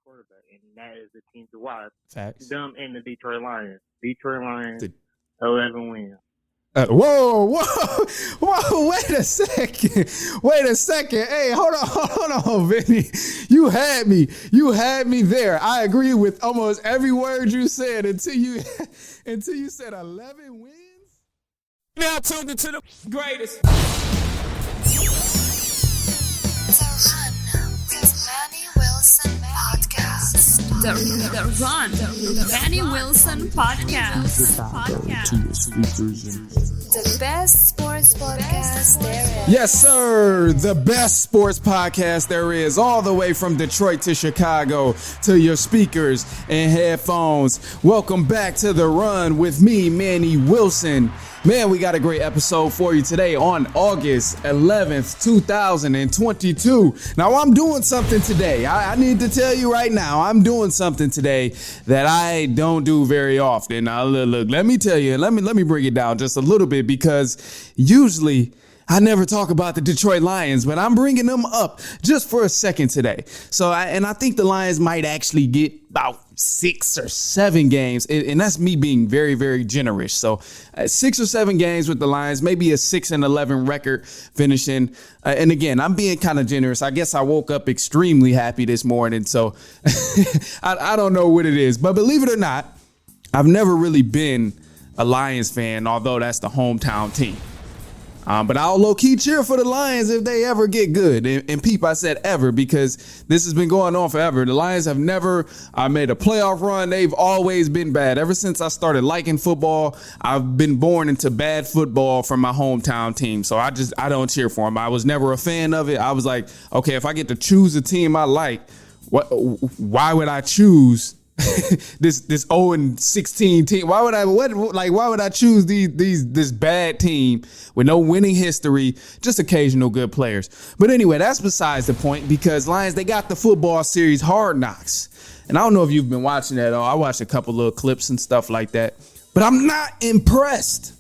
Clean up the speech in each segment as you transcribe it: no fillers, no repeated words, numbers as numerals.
quarterback, and that is the team to watch. Facts. Them and the Detroit Lions. Detroit Lions, The- 11 wins. Whoa! Wait a second. Hey, hold on, Vinny. You had me there. I agree with almost every word you said until you said 11 wins. Now tuned into the greatest. The Run with Manny Wilson podcast. The best sports podcast there is. Yes, sir. The best sports podcast there is, all the way from Detroit to Chicago to your speakers and headphones. Welcome back to The Run with me, Manny Wilson. Man, we got a great episode for you today on August 11th, 2022. Now, I'm doing something today. I need to tell you right now, I'm doing something today that I don't do very often. Now, look, let me tell you, let me bring it down just a little bit, because usually I never talk about the Detroit Lions, but I'm bringing them up just for a second today. So, I think the Lions might actually get about 6 or 7 games, and that's me being very, very generous. So 6 or 7 games with the Lions, maybe a 6-11 record finishing. And again, I'm being kind of generous. I guess I woke up extremely happy this morning. So I don't know what it is, but believe it or not, I've never really been a Lions fan, although that's the hometown team. But I'll low-key cheer for the Lions if they ever get good. And Peep, I said ever, because this has been going on forever. The Lions have never made a playoff run. They've always been bad. Ever since I started liking football, I've been born into bad football from my hometown team. So I don't cheer for them. I was never a fan of it. I was like, okay, if I get to choose a team I like, why would I choose this 0-16 team? Why would I choose this bad team with no winning history, just occasional good players? But anyway, that's besides the point, because Lions, they got the football series Hard Knocks. And I don't know if you've been watching that at all. I watched a couple little clips and stuff like that, but I'm not impressed.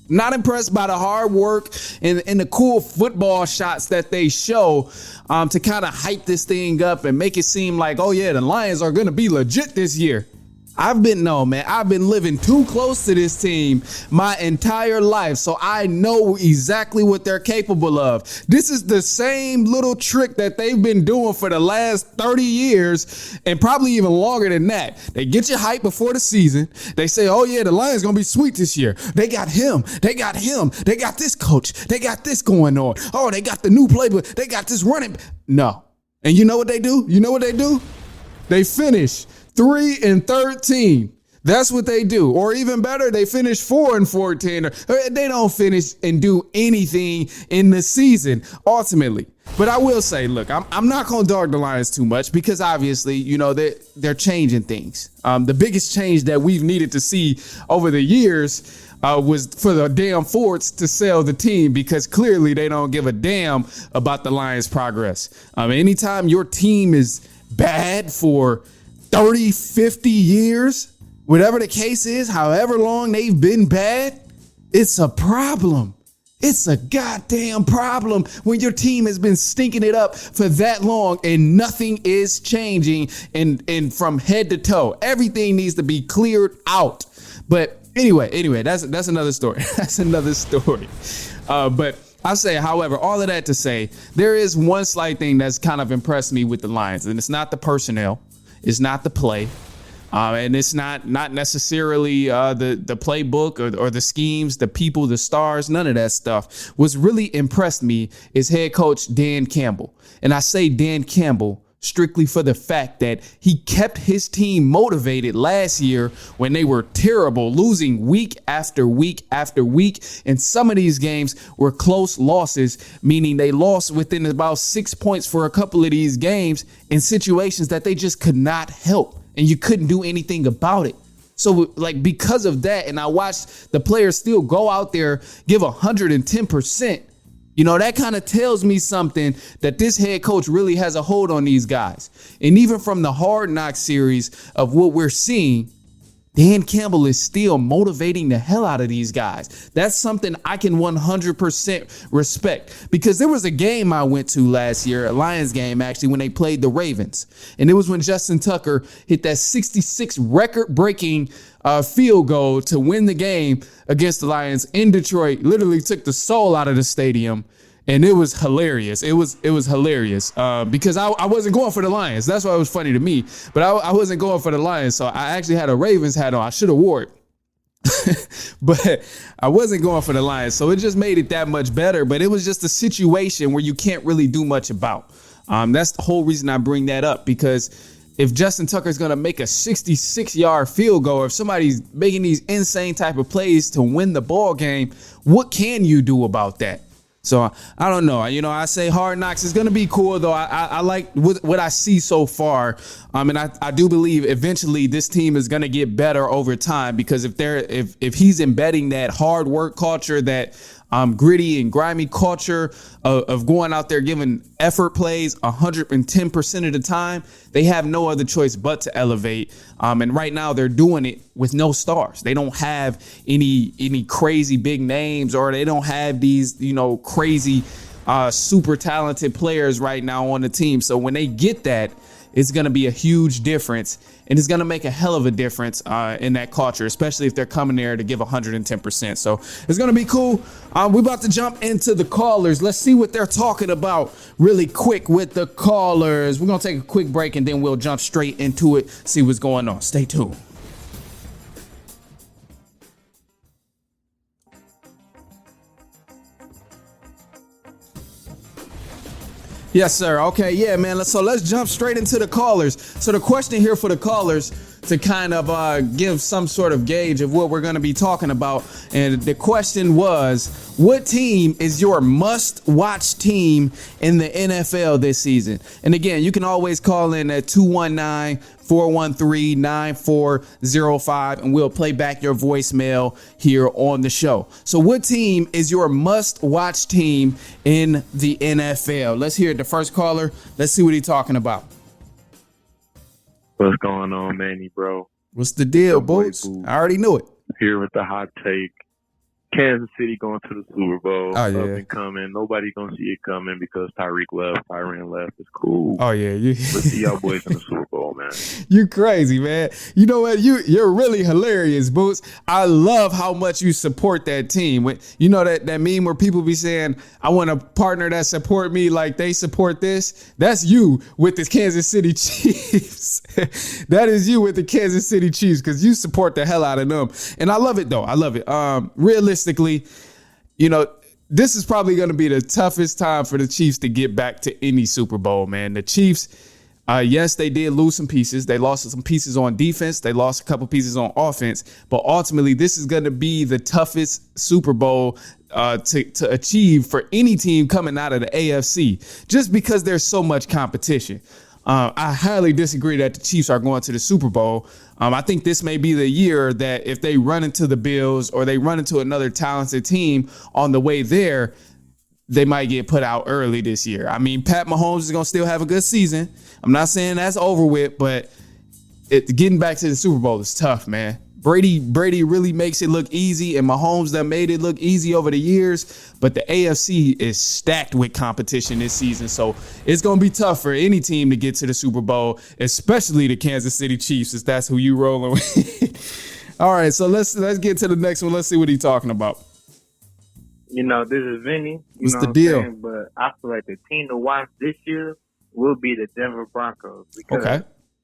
Not impressed by the hard work and the cool football shots that they show to kind of hype this thing up and make it seem like, oh yeah, the Lions are going to be legit this year. I've been living too close to this team my entire life, so I know exactly what they're capable of. This is the same little trick that they've been doing for the last 30 years, and probably even longer than that. They get you hyped before the season. They say, oh yeah, the Lions going to be sweet this year. They got him. They got this coach. They got this going on. Oh, they got the new playbook. They got this running. No. And you know what they do? They finish 3-13. That's what they do. Or even better, they finish 4-14. They don't finish and do anything in the season, ultimately. But I will say, look, I'm not going to dog the Lions too much, because obviously, you know, they're changing things. The biggest change that we've needed to see over the years was for the damn Fords to sell the team, because clearly they don't give a damn about the Lions' progress. Anytime your team is bad for 30, 50 years, whatever the case is, however long they've been bad, it's a problem. It's a goddamn problem when your team has been stinking it up for that long and nothing is changing, and from head to toe, everything needs to be cleared out. But anyway, that's another story. But I say, however, all of that to say, there is one slight thing that's kind of impressed me with the Lions, and it's not the personnel. It's not the play, and it's not necessarily the playbook or the schemes, the people, the stars, none of that stuff. What's really impressed me is head coach Dan Campbell. And I say Dan Campbell strictly for the fact that he kept his team motivated last year when they were terrible, losing week after week after week. And some of these games were close losses, meaning they lost within about 6 points for a couple of these games in situations that they just could not help, and you couldn't do anything about it. So because of that, and I watched the players still go out there, give 110%. You know, that kind of tells me something, that this head coach really has a hold on these guys. And even from the Hard Knock series of what we're seeing, Dan Campbell is still motivating the hell out of these guys. That's something I can 100% respect, because there was a game I went to last year, a Lions game actually, when they played the Ravens. And it was when Justin Tucker hit that 66 record-breaking field goal to win the game against the Lions in Detroit. Literally took the soul out of the stadium. And it was hilarious. It was hilarious because I wasn't going for the Lions. That's why it was funny to me. But I wasn't going for the Lions. So I actually had a Ravens hat on. I should have wore it. But I wasn't going for the Lions. So it just made it that much better. But it was just a situation where you can't really do much about. That's the whole reason I bring that up, because if Justin Tucker is going to make a 66-yard field goal, or if somebody's making these insane type of plays to win the ball game, what can you do about that? So I don't know. I say Hard Knocks is going to be cool, though. I like what I see so far. And I do believe eventually this team is going to get better over time, because if he's embedding that hard work culture, that gritty and grimy culture of going out there giving effort plays 110% of the time, they have no other choice but to elevate. And right now they're doing it with no stars. They don't have any crazy big names, or they don't have these, crazy super talented players right now on the team. So when they get that, it's going to be a huge difference, and it's going to make a hell of a difference in that culture, especially if they're coming there to give 110%. So it's going to be cool. We're about to jump into the callers. Let's see what they're talking about really quick with the callers. We're going to take a quick break, and then we'll jump straight into it, see what's going on. Stay tuned. Yes, sir. Okay. Yeah, man. So let's jump straight into the callers. So the question here for the callers, to kind of give some sort of gauge of what we're going to be talking about. And the question was, what team is your must-watch team in the NFL this season? And again, you can always call in at 219-413-9405, and we'll play back your voicemail here on the show. So what team is your must-watch team in the NFL? Let's hear it. The first caller. Let's see what he's talking about. What's going on, Manny, bro? What's the deal, Boots? I already knew it. Here with the hot take. Kansas City going to the Super Bowl. Oh, yeah. Up and coming. Nobody going to see it coming because Tyreek left. Tyrann left. It's cool. Oh, yeah. Let's see y'all boys in the Super Bowl, man. You crazy, man. You know what? You're really hilarious, Boots. I love how much you support that team. When, that meme where people be saying, I want a partner that support me like they support this. That's you with the Kansas City Chiefs. That is you with the Kansas City Chiefs, because you support the hell out of them. And I love it, though. I love it. Realistically, this is probably going to be the toughest time for the Chiefs to get back to any Super Bowl, man. The Chiefs, yes, they did lose some pieces. They lost some pieces on defense. They lost a couple pieces on offense. But ultimately, this is going to be the toughest Super Bowl to achieve for any team coming out of the AFC, just because there's so much competition. I highly disagree that the Chiefs are going to the Super Bowl. I think this may be the year that if they run into the Bills or they run into another talented team on the way there, they might get put out early this year. I mean, Pat Mahomes is going to still have a good season. I'm not saying that's over with, but getting back to the Super Bowl is tough, man. Brady really makes it look easy, and Mahomes that made it look easy over the years. But the AFC is stacked with competition this season, so it's going to be tough for any team to get to the Super Bowl, especially the Kansas City Chiefs, if that's who you rolling with. All right, so let's get to the next one. Let's see what he's talking about. This is Vinny. What's the deal? But I feel like the team to watch this year will be the Denver Broncos. Because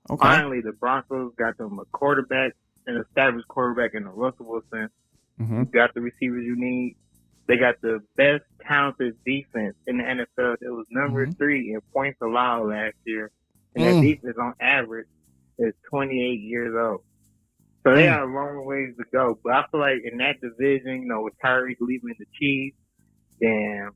Okay. finally the Broncos got them a quarterback, an established quarterback in Russell Wilson. Mm-hmm. You got the receivers you need. They got the best talented defense in the NFL. It was number 3 in points allowed last year. And that defense on average is 28 years old. So they have a long ways to go. But I feel like in that division, with Tyreek leaving the Chiefs, then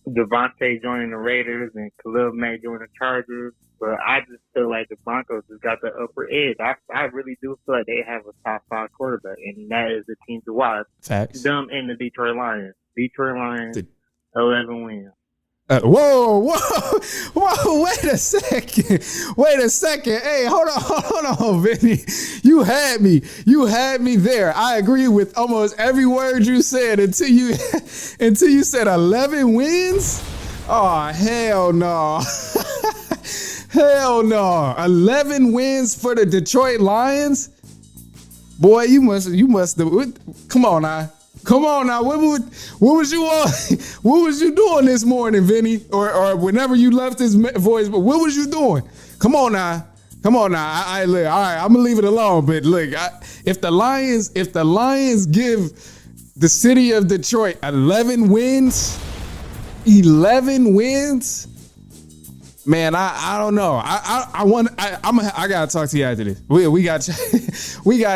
Devontae joining the Raiders and Khalil Mack joining the Chargers. But I just feel like the Broncos has got the upper edge. I really do feel like they have a top 5 quarterback, and that is the team to watch. Facts. Them and the Detroit Lions. 11 wins. Whoa, wait a second. Hey, hold on, Vinny. You had me there. I agree with almost every word you said until you said 11 wins. Oh, hell no. Hell no. 11 wins for the Detroit Lions? Boy, you must have. Come on now. What was you on? What was you doing this morning, Vinny? Or whenever you left this voice, but what was you doing? Come on now. All right, I'm gonna leave it alone. But look, if the Lions give the city of Detroit 11 wins, man, I don't know. I gotta talk to you after this. We got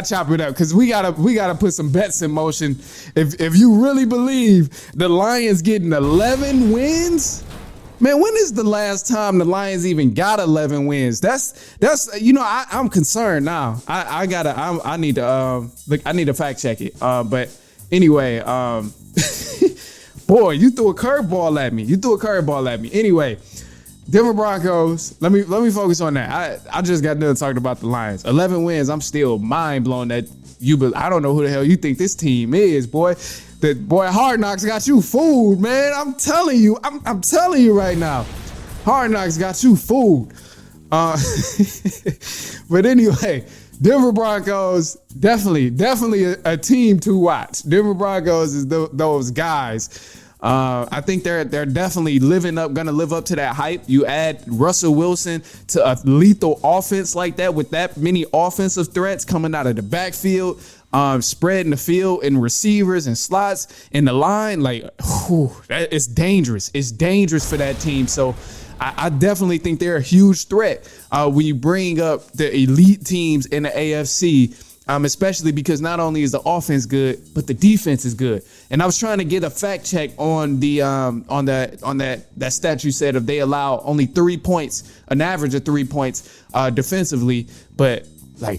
to chop it up because we gotta put some bets in motion. If you really believe the Lions getting 11 wins, man, when is the last time the Lions even got 11 wins? That's I'm concerned now. I need to fact check it. But anyway, boy, you threw a curveball at me. Anyway. Denver Broncos, let me focus on that. I just got done talking about the Lions. 11 wins, I'm still mind blown that I don't know who the hell you think this team is, boy. Hard Knocks got you fooled, man. I'm telling you right now. Hard Knocks got you fooled. But anyway, Denver Broncos, definitely a team to watch. Denver Broncos is those guys. I think they're definitely gonna live up to that hype. You add Russell Wilson to a lethal offense like that with that many offensive threats coming out of the backfield, spreading the field and receivers and slots in the line. It's dangerous. It's dangerous for that team. So I definitely think they're a huge threat when you bring up the elite teams in the AFC. Especially because not only is the offense good, but the defense is good. And I was trying to get a fact check on the on that stat you said if they allow only 3 points, an average of 3 points defensively. But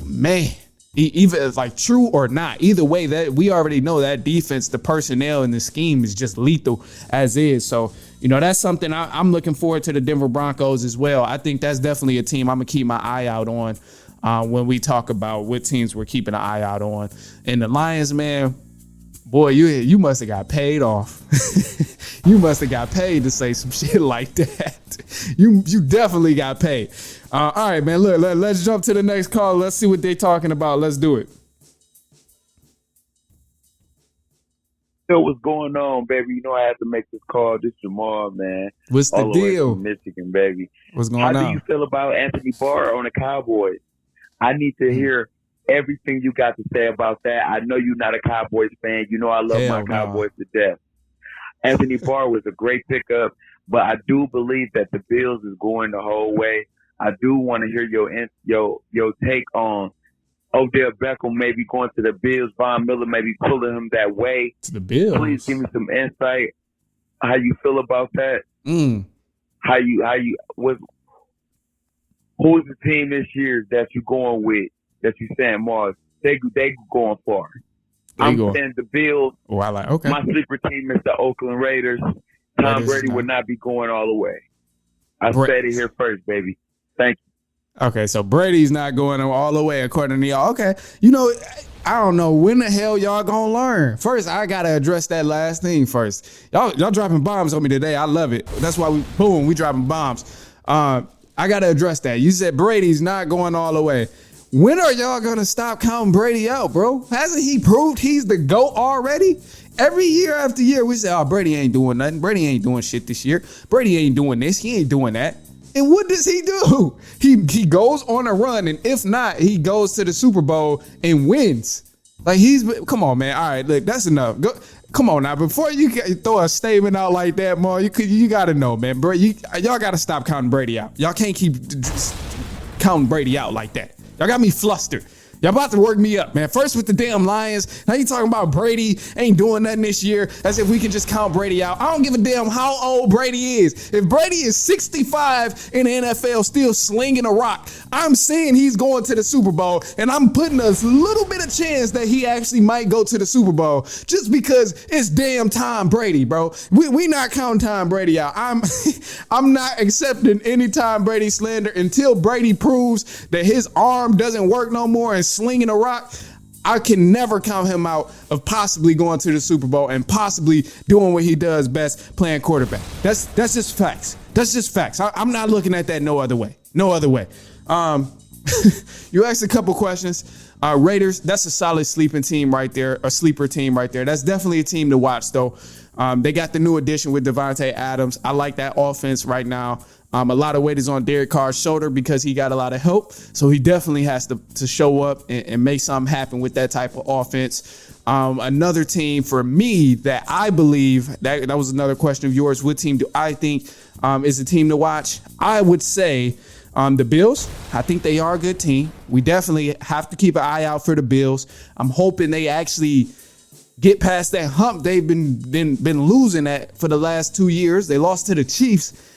man, even true or not, either way, that we already know that defense, the personnel and the scheme is just lethal as is. So that's something I'm looking forward to the Denver Broncos as well. I think that's definitely a team I'm gonna keep my eye out on. When we talk about what teams we're keeping an eye out on. And the Lions, man, boy, you must have got paid off. You must have got paid to say some shit like that. You definitely got paid. All right, man, look, let's jump to the next call. Let's see what they're talking about. Let's do it. Yo, what's going on, baby? I have to make this call. This Jamal, man. What's the deal? Way from Michigan, baby. What's going on? How do you feel about Anthony Barr on the Cowboys? I need to hear everything you got to say about that. I know you're not a Cowboys fan. I love Cowboys to death. Anthony Barr was a great pickup, but I do believe that the Bills is going the whole way. I do want to hear your take on Odell Beckham maybe going to the Bills, Von Miller maybe pulling him that way. To the Bills. Please give me some insight. How you feel about that? Who's the team this year that you going with? That you saying, Mars? They going far. I'm saying the Bills. Oh, okay. My sleeper team is the Oakland Raiders. Tom Brady would not be going all the way. I said it here first, baby. Thank you. Okay, so Brady's not going all the way according to y'all. Okay, I don't know when the hell y'all gonna learn. First, I gotta address that last thing first. Y'all dropping bombs on me today. I love it. That's why we dropping bombs. I got to address that. You said Brady's not going all the way. When are y'all going to stop counting Brady out, bro? Hasn't he proved he's the GOAT already? Every year after year, we say, Brady ain't doing nothing. Brady ain't doing shit this year. Brady ain't doing this. He ain't doing that. And what does he do? He goes on a run, and if not, he goes to the Super Bowl and wins. Come on, man. All right, look, that's enough. Come on now, before you throw a statement out like that, Mar, you got to know, man, bro. Y'all got to stop counting Brady out. Y'all can't keep counting Brady out like that. Y'all got me flustered. Y'all about to work me up, man. First with the damn Lions. Now you talking about Brady ain't doing nothing this year. As if we can just count Brady out. I don't give a damn how old Brady is. If Brady is 65 in the NFL still slinging a rock, I'm saying he's going to the Super Bowl. And I'm putting a little bit of chance that he actually might go to the Super Bowl just because it's damn Tom Brady, bro. We not counting Tom Brady out. I'm not accepting any Tom Brady slander until Brady proves that his arm doesn't work no more and slinging a rock. I can never count him out of possibly going to the Super Bowl and possibly doing what he does best, playing quarterback. That's just facts. That's just facts. I'm not looking at that no other way. No other way. You asked a couple questions. Raiders, that's a solid sleeping team right there, a sleeper team right there. That's definitely a team to watch, though. They got the new addition with Devontae Adams. I like that offense right now. A lot of weight is on Derek Carr's shoulder because he got a lot of help. So he definitely has to show up and make something happen with that type of offense. Another team for me that I believe, that was another question of yours. What team do I think is a team to watch? I would say the Bills. I think they are a good team. We definitely have to keep an eye out for the Bills. I'm hoping they actually get past that hump they've been losing at for the last 2 years. They lost to the Chiefs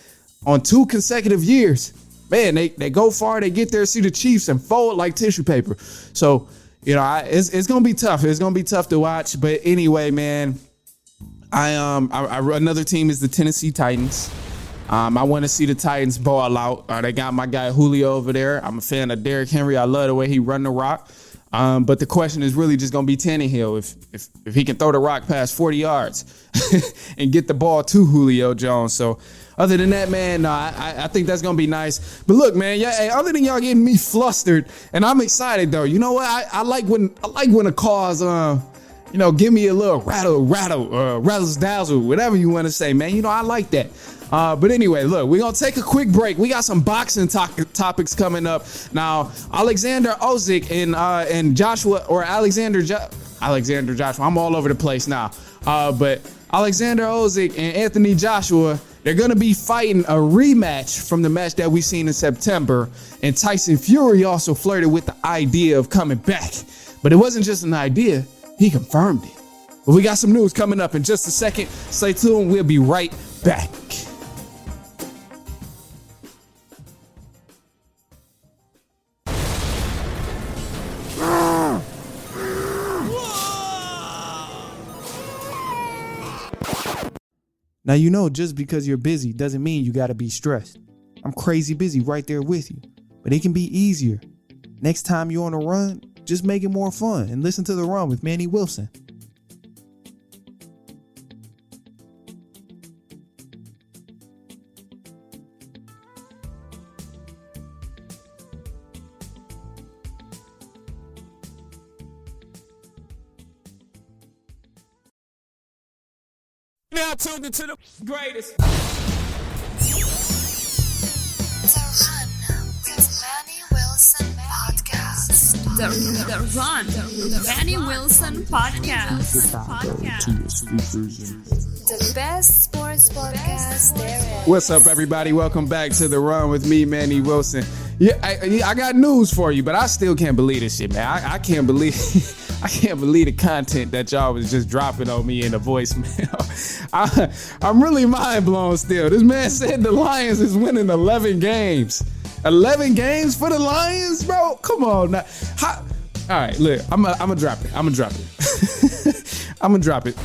on 2 consecutive years. Man, they go far, they get there, see the Chiefs and fold like tissue paper. So, it's going to be tough. It's going to be tough to watch. But anyway, man, another team is the Tennessee Titans. I want to see the Titans ball out. They got my guy Julio over there. I'm a fan of Derrick Henry. I love the way he run the rock. But the question is really just going to be Tannehill. If he can throw the rock past 40 yards and get the ball to Julio Jones. So other than that, man, no, I think that's going to be nice. But look, man, yeah, other than y'all getting me flustered, and I'm excited, though. You know what? I like when a cause, give me a little rattles dazzle, whatever you want to say, man. I like that. But anyway, look, we're going to take a quick break. We got some boxing topics coming up. Now, Alexander Usyk and Joshua, or Alexander Joshua, I'm all over the place now. But Alexander Usyk and Anthony Joshua, they're going to be fighting a rematch from the match that we seen in September. And Tyson Fury also flirted with the idea of coming back. But it wasn't just an idea. He confirmed it. But we got some news coming up in just a second. Stay tuned. We'll be right back. Now, just because you're busy doesn't mean you got to be stressed. I'm crazy busy right there with you, but it can be easier. Next time you're on a run, just make it more fun and listen to The Run with Manny Wilson. Now tuned into the greatest. The Run with Manny Wilson podcast. The Run, the Manny Wilson podcast. The best sports podcast there is. What's up, everybody? Welcome back to The Run with me, Manny Wilson. Yeah, I got news for you, but I still can't believe this shit, man. I can't believe I can't believe the content that y'all was just dropping on me in the voicemail. I'm really mind blown still. This man said the Lions is winning 11 games. 11 games for the Lions, bro? Come on now. All right, look, I'm gonna drop it. I'm gonna drop it.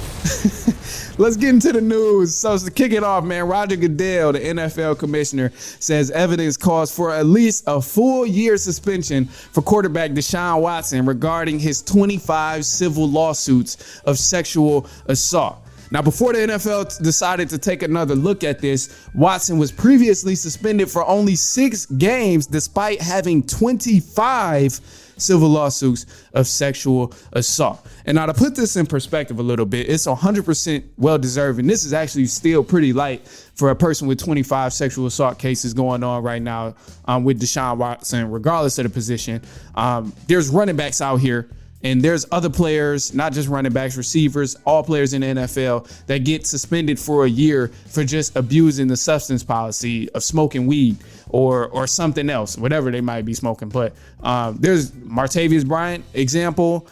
Let's get into the news. So to kick it off, man, Roger Goodell, the NFL commissioner, says evidence calls for at least a full year suspension for quarterback Deshaun Watson regarding his 25 civil lawsuits of sexual assault. Now, before the NFL decided to take another look at this, Watson was previously suspended for only 6 games despite having 25 civil lawsuits of sexual assault. And now to put this in perspective a little bit, it's 100% well-deserved. And this is actually still pretty light for a person with 25 sexual assault cases going on right now with Deshaun Watson, regardless of the position. There's running backs out here And there's other players, not just running backs, receivers, all players in the NFL that get suspended for a year for just abusing the substance policy of smoking weed or something else, whatever they might be smoking. But there's Martavius Bryant, example,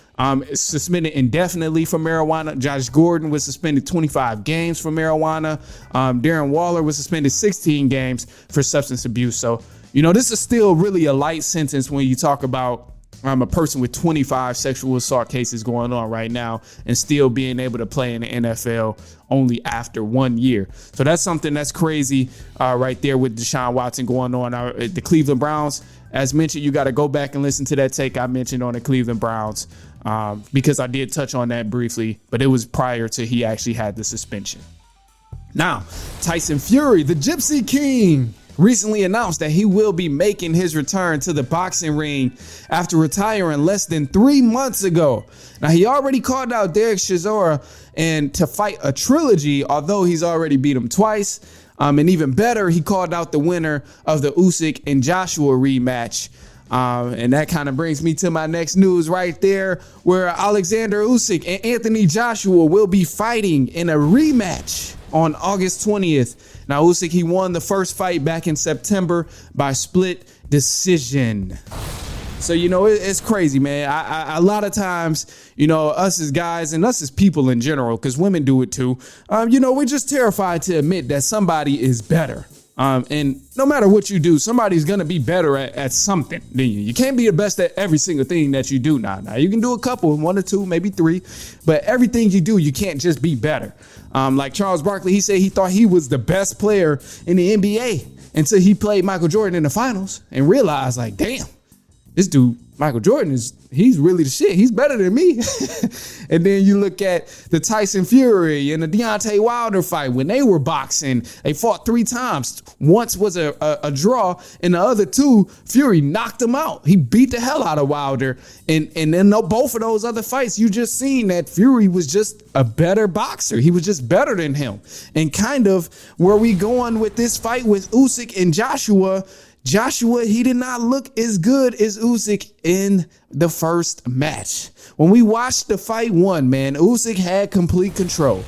suspended indefinitely for marijuana. Josh Gordon was suspended 25 games for marijuana. Darren Waller was suspended 16 games for substance abuse. So, this is still really a light sentence when you talk about a person with 25 sexual assault cases going on right now and still being able to play in the NFL only after 1 year. So that's something that's crazy right there with Deshaun Watson going on. The Cleveland Browns, as mentioned, you got to go back and listen to that take I mentioned on the Cleveland Browns because I did touch on that briefly, but it was prior to he actually had the suspension. Now, Tyson Fury, the Gypsy King, recently announced that he will be making his return to the boxing ring after retiring less than 3 months ago. Now, he already called out Derek Chisora and to fight a trilogy, although he's already beat him twice. And even better, he called out the winner of the Usyk and Joshua rematch. And that kind of brings me to my next news right there, where Alexander Usyk and Anthony Joshua will be fighting in a rematch on August 20th. Now, Usyk, he won the first fight back in September by split decision. So, it's crazy, man. A lot of times, us as guys and us as people in general, because women do it too, we're just terrified to admit that somebody is better. And no matter what you do, somebody's going to be better at something than you. You can't be the best at every single thing that you do. Now you can do a couple, 1 or 2, maybe 3, but everything you do, you can't just be better. Like Charles Barkley, he said he thought he was the best player in the NBA until he played Michael Jordan in the finals and realized, like, damn, this dude, Michael Jordan, he's really the shit. He's better than me. And then you look at the Tyson Fury and the Deontay Wilder fight. When they were boxing, they fought 3 times. Once was a draw, and the other 2, Fury knocked him out. He beat the hell out of Wilder. And then both of those other fights, you just seen that Fury was just a better boxer. He was just better than him. And kind of where we going with this fight with Usyk and Joshua, he did not look as good as Usyk in the first match. When we watched the fight 1, man, Usyk had complete control.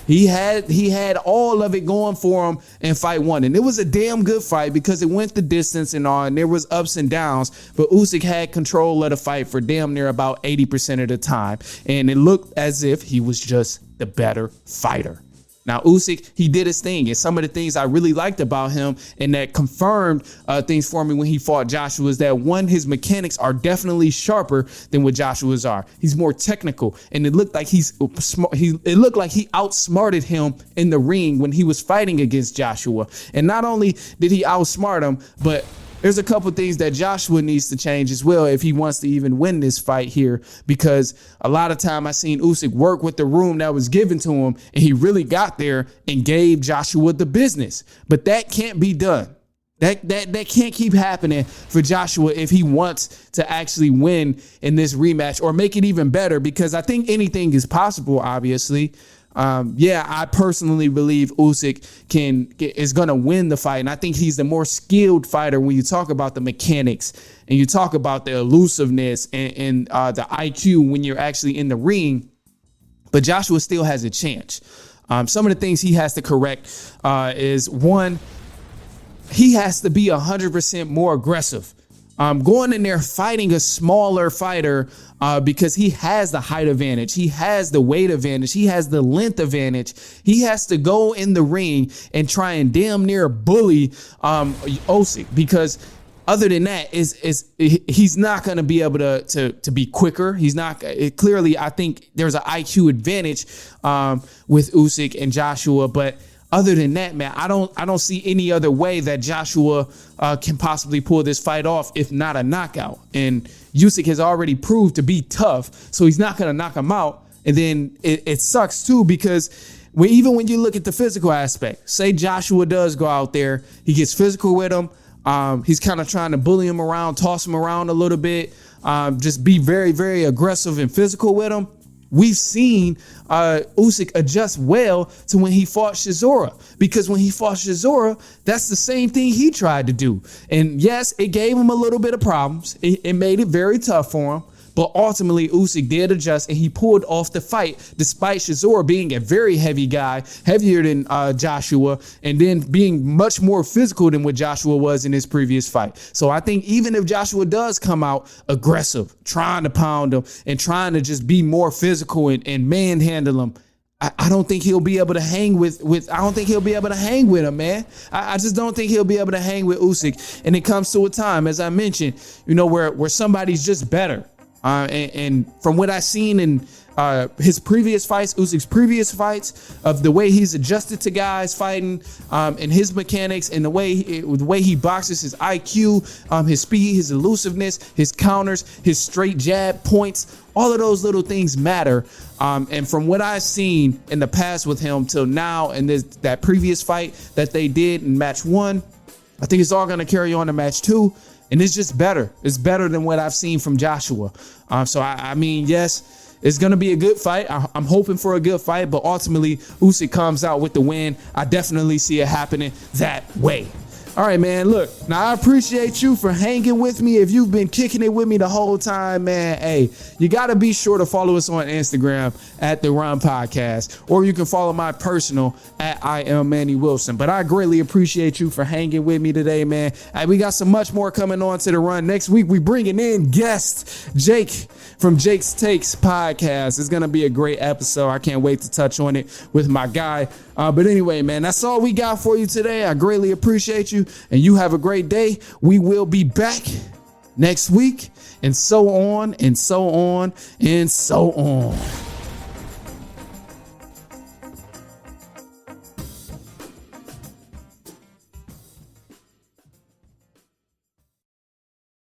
He had all of it going for him in fight 1. And it was a damn good fight because it went the distance and all, and there was ups and downs. But Usyk had control of the fight for damn near about 80% of the time. And it looked as if he was just the better fighter. Now, Usyk, he did his thing. And some of the things I really liked about him and that confirmed things for me when he fought Joshua is that, one, his mechanics are definitely sharper than what Joshua's are. He's more technical. And it looked like he outsmarted him in the ring when he was fighting against Joshua. And not only did he outsmart him, but there's a couple things that Joshua needs to change as well if he wants to even win this fight here, because a lot of time I seen Usyk work with the room that was given to him, and he really got there and gave Joshua the business. But that can't be done. That can't keep happening for Joshua if he wants to actually win in this rematch or make it even better, because I think anything is possible, obviously. I personally believe Usyk is going to win the fight. And I think he's the more skilled fighter when you talk about the mechanics and you talk about the elusiveness and the IQ when you're actually in the ring. But Joshua still has a chance. Some of the things he has to correct is, one, he has to be 100% more aggressive. Going in there fighting a smaller fighter because he has the height advantage. He has the weight advantage. He has the length advantage. He has to go in the ring and try and damn near bully Usyk, because other than that, he's not going to be able to be quicker. He's not clearly. I think there's an IQ advantage with Usyk and Joshua, but other than that, man, I don't see any other way that Joshua can possibly pull this fight off if not a knockout. And Usyk has already proved to be tough, so he's not going to knock him out. And then it sucks too, because even when you look at the physical aspect, say Joshua does go out there, he gets physical with him. He's kind of trying to bully him around, toss him around a little bit, just be very, very aggressive and physical with him. We've seen Usyk adjust well to when he fought Chisora, because when he fought Chisora, that's the same thing he tried to do. And yes, it gave him a little bit of problems. It made it very tough for him. But ultimately, Usyk did adjust and he pulled off the fight despite Chisora being a very heavy guy, heavier than Joshua, and then being much more physical than what Joshua was in his previous fight. So I think even if Joshua does come out aggressive, trying to pound him and trying to just be more physical and manhandle him, I don't think he'll be able to hang with I don't think he'll be able to hang with him, man. I just don't think he'll be able to hang with Usyk. And it comes to a time, as I mentioned, where somebody's just better. And from what I've seen in his previous fights, Usyk's previous fights, of the way he's adjusted to guys fighting, and his mechanics and the way he boxes, his IQ, his speed, his elusiveness, his counters, his straight jab points, all of those little things matter. And from what I've seen in the past with him till now, and that previous fight that they did in match 1, I think it's all going to carry on to match 2. And it's just better. It's better than what I've seen from Joshua. So, I mean, yes, it's going to be a good fight. I'm hoping for a good fight, but ultimately, Usyk comes out with the win. I definitely see it happening that way. All right, man, look, now I appreciate you for hanging with me. If you've been kicking it with me the whole time, man, hey, you got to be sure to follow us on Instagram at The Run Podcast, or you can follow my personal at I am Manny Wilson. But I greatly appreciate you for hanging with me today, man. Hey, we got some much more coming on to The Run. Next week, we bringing in guest Jake from Jake's Takes Podcast. It's going to be a great episode. I can't wait to touch on it with my guy. But anyway, man, that's all we got for you today. I greatly appreciate you, and you have a great day. We will be back next week, and so on and so on and so on.